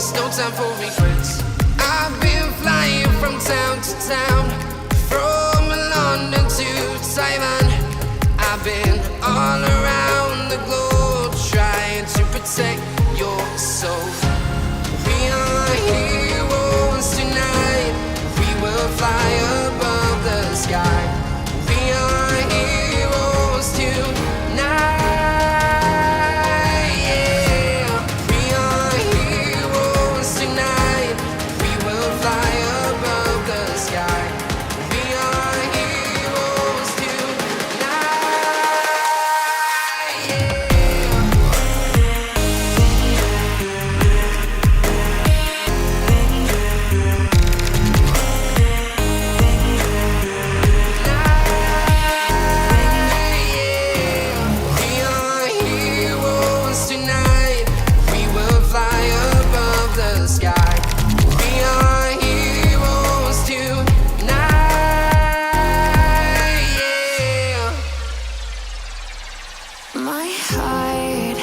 there's no time for regrets. I've been flying from town to town, from London to Taiwan. I've been all around the globe trying to protect your soul. We are heroes tonight. We will fly above the sky. We are heroes tonight. Yeah. We are heroes tonight. We will fly above the sky. We are heroes tonight. Yeah. My heart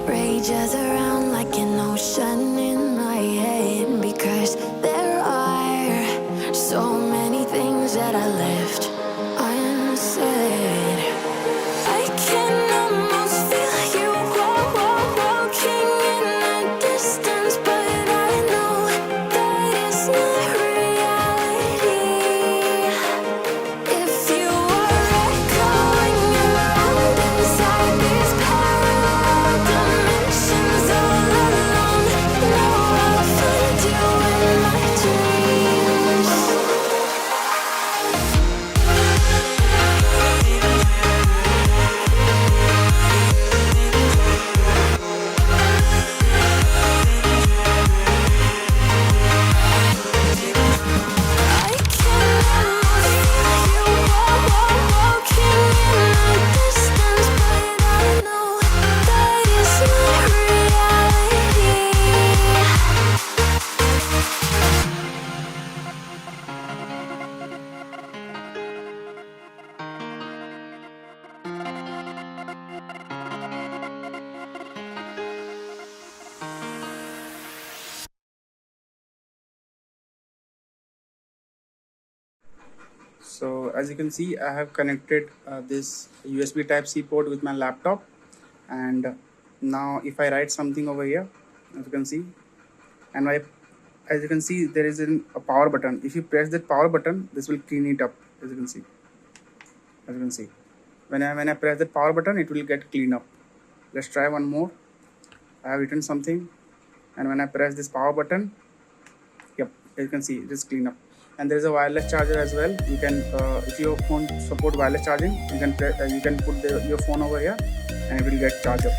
rages around like an ocean in my head, because there are so many things that I left unsaid. I can almost feel you walking in the distance, but I know that it's not reality. If you are echoing around inside these parallel dimensions all alone, know I'll find you in my dreams. I can almost feel you walking in the distance, but I know that it's not reality. So as you can see, I have connected this USB type C port with my laptop, and now if I write something over here, as you can see, and as you can see, there is a power button. If you press that power button, this will clean it up. As you can see, when I press that power button, it will get clean up. Let's try one more. I have written something, and when I press this power button, yep, as you can see, it is clean up. And there is a wireless charger as well. You can, if your phone support wireless charging, you can put your phone over here, and it will get charged up.